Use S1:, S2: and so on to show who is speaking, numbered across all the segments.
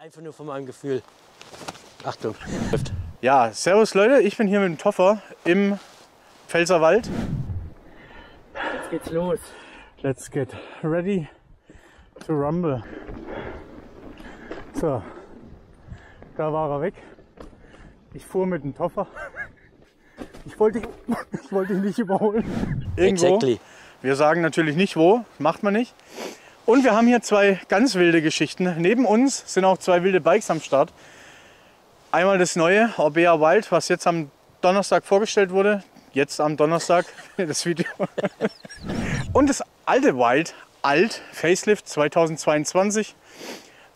S1: Einfach nur von meinem Gefühl. Achtung.
S2: Ja, servus Leute, ich bin hier mit dem Toffer im Pfälzerwald.
S1: Jetzt geht's los.
S2: Let's get ready to rumble. So, da war er weg. Ich fuhr mit dem Toffer. Ich wollte ihn nicht überholen. Irgendwo.
S1: Exactly.
S2: Wir sagen natürlich nicht wo, macht man nicht. Und wir haben hier zwei ganz wilde Geschichten. Neben uns sind auch zwei wilde Bikes am Start. Einmal das neue Orbea Wild, was jetzt am Donnerstag vorgestellt wurde. Jetzt am Donnerstag das Video. Und das alte Wild, Facelift 2022.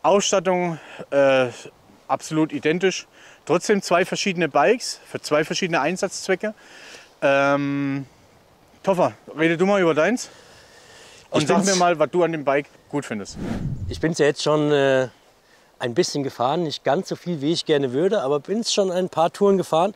S2: Ausstattung absolut identisch. Trotzdem zwei verschiedene Bikes für zwei verschiedene Einsatzzwecke. Toffer, rede du mal über deins und sag mir mal, was du an dem Bike gut findest.
S1: Ich bin es ja jetzt schon ein bisschen gefahren, nicht ganz so viel, wie ich gerne würde, aber bin es schon ein paar Touren gefahren.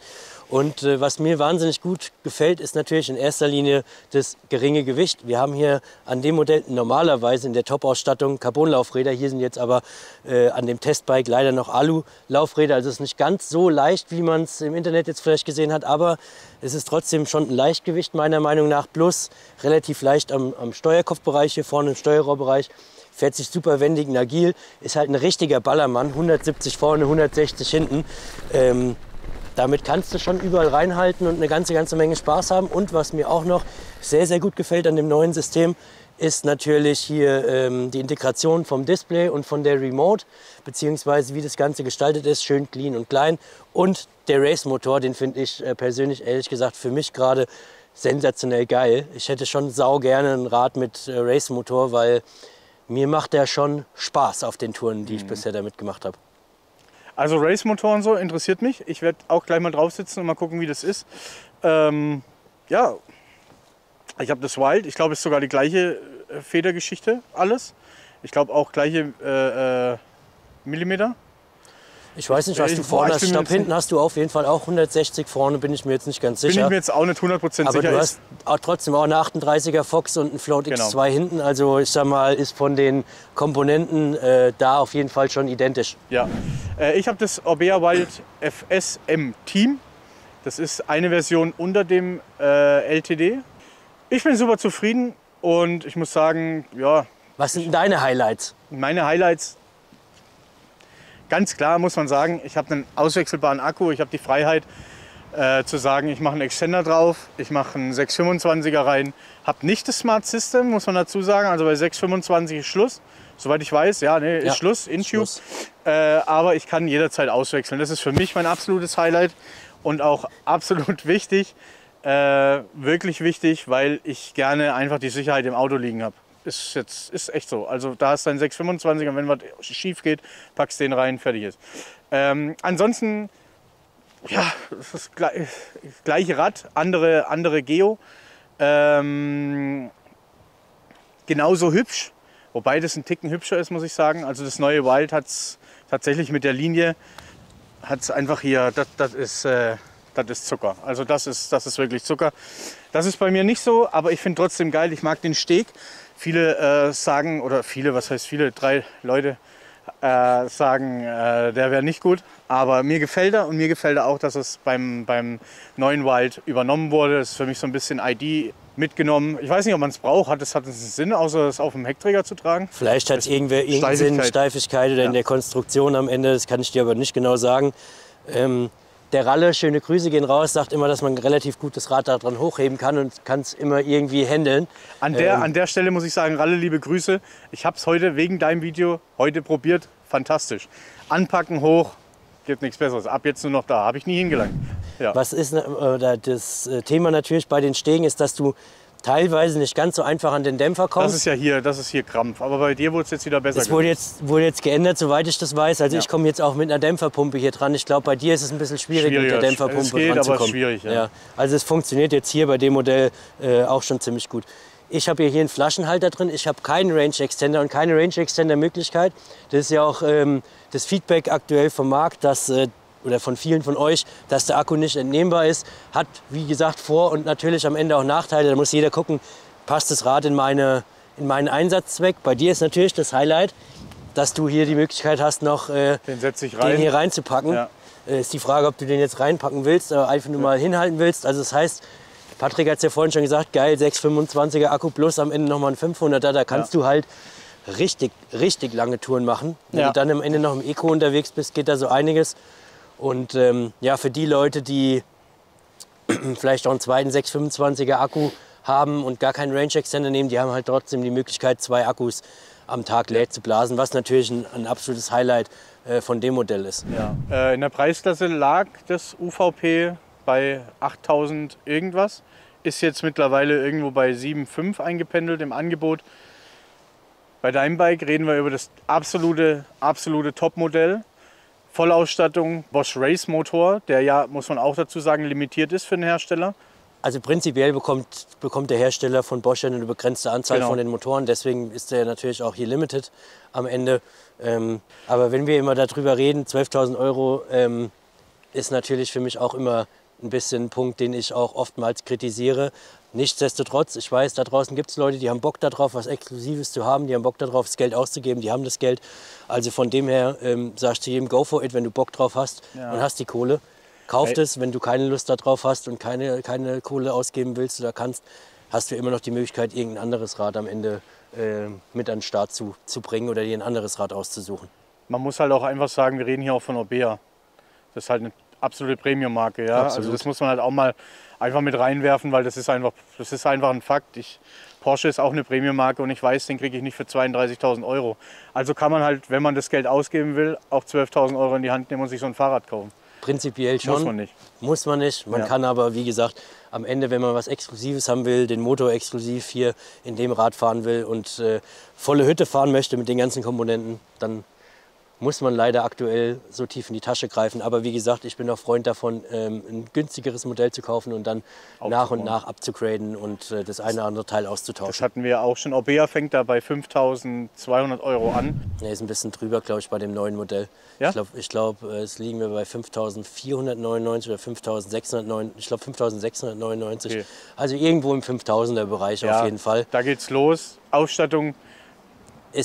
S1: Und was mir wahnsinnig gut gefällt, ist natürlich in erster Linie das geringe Gewicht. Wir haben hier an dem Modell normalerweise in der Top-Ausstattung Carbon-Laufräder. Hier sind jetzt aber an dem Testbike leider noch Alu-Laufräder. Also es ist nicht ganz so leicht, wie man es im Internet jetzt vielleicht gesehen hat. Aber es ist trotzdem schon ein Leichtgewicht meiner Meinung nach. Plus relativ leicht am Steuerkopfbereich, hier vorne im Steuerrohrbereich. Fährt sich super wendig und agil. Ist halt ein richtiger Ballermann. 170 vorne, 160 hinten. Damit kannst du schon überall reinhalten und eine ganze Menge Spaß haben. Und was mir auch noch sehr, sehr gut gefällt an dem neuen System, ist natürlich hier die Integration vom Display und von der Remote, beziehungsweise wie das Ganze gestaltet ist, schön clean und klein. Und der Race-Motor, den finde ich persönlich, ehrlich gesagt, für mich gerade sensationell geil. Ich hätte schon sau gerne ein Rad mit Race-Motor, weil mir macht der schon Spaß auf den Touren, die ich bisher damit gemacht habe.
S2: Also Race-Motor und so interessiert mich. Ich werde auch gleich mal drauf sitzen und mal gucken, wie das ist. Ja, ich habe das Wild. Ich glaube, es ist sogar die gleiche Federgeschichte, alles. Ich glaube auch gleiche Millimeter.
S1: Ich weiß nicht, was du vorne hast. Ich glaube, hinten hast du auf jeden Fall auch 160. Vorne bin ich mir jetzt nicht ganz sicher.
S2: Bin ich mir jetzt auch nicht 100% sicher.
S1: Aber du hast auch trotzdem auch eine 38er Fox und einen Float X2 hinten. Also ich sag mal, ist von den Komponenten da auf jeden Fall schon identisch.
S2: Ja, ich habe das Orbea Wild FSM Team. Das ist eine Version unter dem LTD. Ich bin super zufrieden und ich muss sagen, ja.
S1: Was sind deine Highlights?
S2: Meine Highlights. Ganz klar muss man sagen, ich habe einen auswechselbaren Akku. Ich habe die Freiheit zu sagen, ich mache einen Extender drauf, ich mache einen 625er rein. Habe nicht das Smart System, muss man dazu sagen. Also bei 625 ist Schluss. Soweit ich weiß, ja, nee, ist Schluss, InTube. Aber ich kann jederzeit auswechseln. Das ist für mich mein absolutes Highlight und auch absolut wichtig. Wirklich wichtig, weil ich gerne einfach die Sicherheit im Auto liegen habe. Ist echt so. Also da hast du einen 625er, wenn was schief geht, packst den rein, fertig ist. Ansonsten, ja, das ist gleiche Rad, andere Geo. Genauso hübsch, wobei das ein Ticken hübscher ist, muss ich sagen. Also das neue Wild hat es tatsächlich mit der Linie, hat es einfach hier, das ist Zucker. Also das ist wirklich Zucker. Das ist bei mir nicht so, aber ich finde trotzdem geil, ich mag den Steg. Viele sagen, oder viele, was heißt viele, 3 Leute sagen, der wäre nicht gut. Aber mir gefällt er und mir gefällt er auch, dass es beim neuen Wild übernommen wurde. Das ist für mich so ein bisschen ID mitgenommen. Ich weiß nicht, ob man es braucht. Hat es einen Sinn, außer es auf dem Heckträger zu tragen?
S1: Vielleicht hat es irgendeinen Sinn, Steifigkeit oder in der Konstruktion am Ende. Das kann ich dir aber nicht genau sagen. Der Ralle, schöne Grüße gehen raus, sagt immer, dass man relativ gut das Rad daran hochheben kann und kann es immer irgendwie handeln.
S2: An der Stelle muss ich sagen, Ralle, liebe Grüße. Ich habe es heute wegen deinem Video probiert. Fantastisch. Anpacken, hoch, gibt nichts Besseres. Ab jetzt nur noch da. Habe ich nie hingelangt. Ja.
S1: Was ist das Thema natürlich bei den Stegen ist, dass du teilweise nicht ganz so einfach an den Dämpfer kommst.
S2: Das ist hier Krampf. Aber bei dir wurde es jetzt wieder besser.
S1: Es wurde jetzt geändert, soweit ich das weiß. Also ich komme jetzt auch mit einer Dämpferpumpe hier dran. Ich glaube, bei dir ist es ein bisschen schwierig mit der Dämpferpumpe
S2: es geht,
S1: ranzukommen.
S2: Aber schwierig, ja.
S1: Also es funktioniert jetzt hier bei dem Modell auch schon ziemlich gut. Ich habe hier einen Flaschenhalter drin. Ich habe keinen Range Extender und keine Range Extender Möglichkeit. Das ist ja auch das Feedback aktuell vom Markt, dass oder von vielen von euch, dass der Akku nicht entnehmbar ist. Hat, wie gesagt, Vor- und natürlich am Ende auch Nachteile. Da muss jeder gucken, passt das Rad in meinen Einsatzzweck. Bei dir ist natürlich das Highlight, dass du hier die Möglichkeit hast, noch
S2: Den setze ich rein.
S1: den hier reinzupacken.
S2: Ja.
S1: Ist die Frage, ob du den jetzt reinpacken willst oder einfach nur mal hinhalten willst. Also das heißt, Patrick hat es ja vorhin schon gesagt, geil, 625er Akku plus am Ende nochmal ein 500er. Da kannst du halt richtig, richtig lange Touren machen. Wenn du dann am Ende noch im Eco unterwegs bist, geht da so einiges. Und ja, für die Leute, die vielleicht auch einen zweiten 625er Akku haben und gar keinen Range Extender nehmen, die haben halt trotzdem die Möglichkeit, 2 Akkus am Tag leer zu blasen, was natürlich ein absolutes Highlight von dem Modell ist.
S2: Ja. In der Preisklasse lag das UVP bei 8.000 irgendwas, ist jetzt mittlerweile irgendwo bei 7.500 eingependelt im Angebot. Bei deinem Bike reden wir über das absolute Top-Modell. Vollausstattung, Bosch Race Motor, der ja, muss man auch dazu sagen, limitiert ist für den Hersteller.
S1: Also prinzipiell bekommt der Hersteller von Bosch eine begrenzte Anzahl von den Motoren, deswegen ist der natürlich auch hier limited am Ende. Aber wenn wir immer darüber reden, 12.000 Euro ist natürlich für mich auch immer ein bisschen ein Punkt, den ich auch oftmals kritisiere. Nichtsdestotrotz, ich weiß, da draußen gibt es Leute, die haben Bock darauf, was Exklusives zu haben, die haben Bock darauf, das Geld auszugeben, die haben das Geld. Also von dem her sagst du jedem, go for it, wenn du Bock drauf hast und hast die Kohle. Kauf es, wenn du keine Lust darauf hast und keine Kohle ausgeben willst oder kannst, hast du immer noch die Möglichkeit, irgendein anderes Rad am Ende mit an den Start zu bringen oder dir ein anderes Rad auszusuchen.
S2: Man muss halt auch einfach sagen, wir reden hier auch von Orbea. Das ist halt eine absolute Premium-Marke. Ja? Also das muss man halt auch mal einfach mit reinwerfen, weil das ist einfach ein Fakt. Porsche ist auch eine Premium-Marke und ich weiß, den kriege ich nicht für 32.000 Euro. Also kann man halt, wenn man das Geld ausgeben will, auch 12.000 Euro in die Hand nehmen und sich so ein Fahrrad kaufen.
S1: Prinzipiell schon.
S2: Muss man nicht.
S1: Muss man nicht. Man kann aber, wie gesagt, am Ende, wenn man was Exklusives haben will, den Motor exklusiv hier in dem Rad fahren will und volle Hütte fahren möchte mit den ganzen Komponenten, dann muss man leider aktuell so tief in die Tasche greifen. Aber wie gesagt, ich bin auch Freund davon, ein günstigeres Modell zu kaufen und dann nach und nach abzugraden und das eine oder andere Teil auszutauschen. Das
S2: hatten wir auch schon. Orbea fängt da bei 5.200 Euro an.
S1: Ja, ist ein bisschen drüber, glaube ich, bei dem neuen Modell. Ja? Ich glaube, es liegen wir bei 5.499 oder 5.699. Ich glaube 5.699. Okay. Also irgendwo im 5.000er Bereich auf jeden Fall.
S2: Da geht's los. Ausstattung.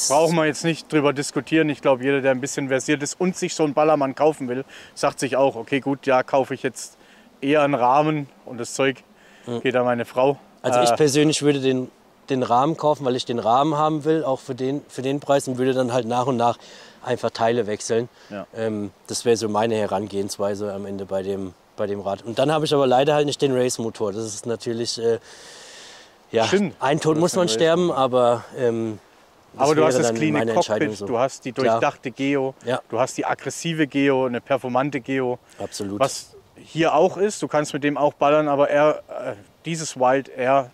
S2: Brauchen wir jetzt nicht drüber diskutieren. Ich glaube, jeder, der ein bisschen versiert ist und sich so einen Ballermann kaufen will, sagt sich auch, okay, gut, ja, kaufe ich jetzt eher einen Rahmen und das Zeug geht an meine Frau.
S1: Also ich persönlich würde den Rahmen kaufen, weil ich den Rahmen haben will, auch für den Preis, und würde dann halt nach und nach einfach Teile wechseln. Ja. Das wäre so meine Herangehensweise am Ende bei dem Rad. Und dann habe ich aber leider halt nicht den Race-Motor. Das ist natürlich, ein Tod muss man sterben, aber...
S2: Aber du hast das cleane Cockpit, so. Du hast die durchdachte Geo, du hast die aggressive Geo, eine performante Geo.
S1: Absolut.
S2: Was hier auch ist, du kannst mit dem auch ballern, aber dieses Wild Air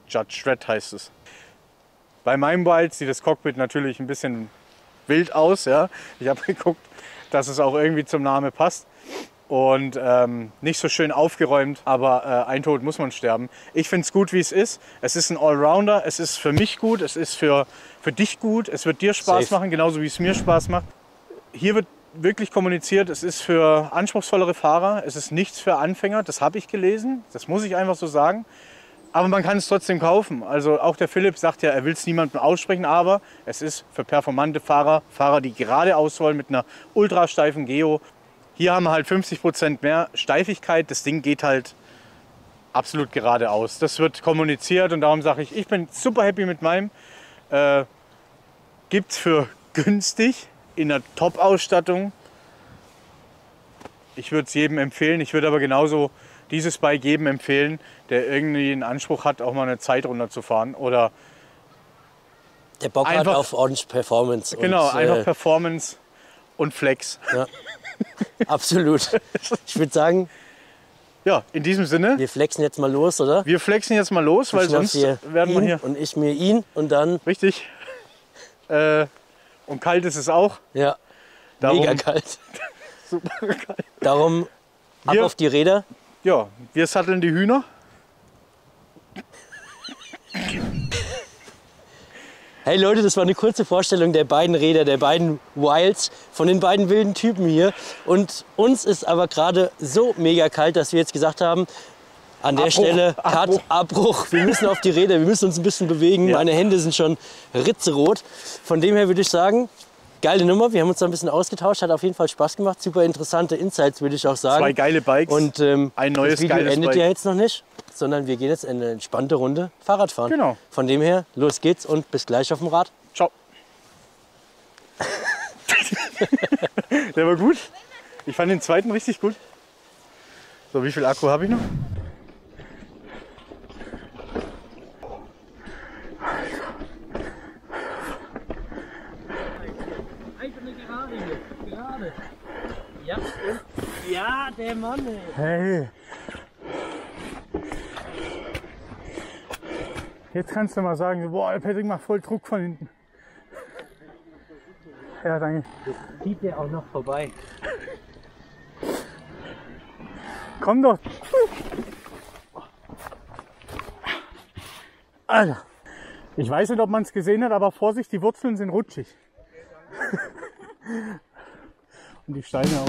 S2: Judge Red heißt es. Bei meinem Wild sieht das Cockpit natürlich ein bisschen wild aus. Ja? Ich habe geguckt, dass es auch irgendwie zum Namen passt. Und nicht so schön aufgeräumt, aber ein Tod muss man sterben. Ich finde es gut, wie es ist. Es ist ein Allrounder, es ist für mich gut, es ist für dich gut, es wird dir Spaß machen, genauso wie es mir Spaß macht. Hier wird wirklich kommuniziert, es ist für anspruchsvollere Fahrer, es ist nichts für Anfänger, das habe ich gelesen, das muss ich einfach so sagen. Aber man kann es trotzdem kaufen. Also auch der Philipp sagt ja, er will es niemandem aussprechen, aber es ist für performante Fahrer, die geradeaus wollen mit einer ultrasteifen Geo. Hier haben wir halt 50% mehr Steifigkeit. Das Ding geht halt absolut geradeaus. Das wird kommuniziert und darum sage ich, ich bin super happy mit meinem. Gibt es für günstig in der Top-Ausstattung. Ich würde es jedem empfehlen. Ich würde aber genauso dieses Bike jedem empfehlen, der irgendwie einen Anspruch hat, auch mal eine Zeit runterzufahren. Oder
S1: der Bock hat auf ordentlich Performance.
S2: Genau, und, einfach Performance und Flex.
S1: Ja. Absolut. Ich würde sagen,
S2: ja, in diesem Sinne.
S1: Wir flexen jetzt mal los, oder?
S2: Wir flexen jetzt mal los, weil sonst werden wir hier.
S1: Und ich mir ihn und dann.
S2: Richtig. Und kalt ist es auch.
S1: Ja. Mega kalt.
S2: Super kalt.
S1: Darum ab auf die Räder.
S2: Ja, wir satteln die Hühner.
S1: Hey Leute, das war eine kurze Vorstellung der beiden Räder, der beiden Wilds, von den beiden wilden Typen hier. Und uns ist aber gerade so mega kalt, dass wir jetzt gesagt haben, an der Stelle Cut, Abbruch. Wir müssen auf die Räder, wir müssen uns ein bisschen bewegen. Ja. Meine Hände sind schon ritzerot. Von dem her würde ich sagen, geile Nummer. Wir haben uns da ein bisschen ausgetauscht. Hat auf jeden Fall Spaß gemacht. Super interessante Insights, würde ich auch sagen.
S2: 2 geile Bikes.
S1: Und
S2: ein neues
S1: das Video
S2: geiles
S1: endet
S2: Bike.
S1: ja jetzt noch nicht, sondern wir gehen jetzt in eine entspannte Runde Fahrrad fahren.
S2: Genau.
S1: Von dem her, los geht's und bis gleich auf dem Rad.
S2: Ciao. Der war gut. Ich fand den zweiten richtig gut. So, wie viel Akku habe ich noch?
S1: Einfach eine Gerade hier. Gerade. Ja, und ja, der Mann, ey.
S2: Hey. Jetzt kannst du mal sagen, boah, der Patrick macht voll Druck von hinten. Ja, danke.
S1: Das zieht der auch noch vorbei.
S2: Komm doch. Alter. Ich weiß nicht, ob man es gesehen hat, aber Vorsicht, die Wurzeln sind rutschig. Und die Steine auch.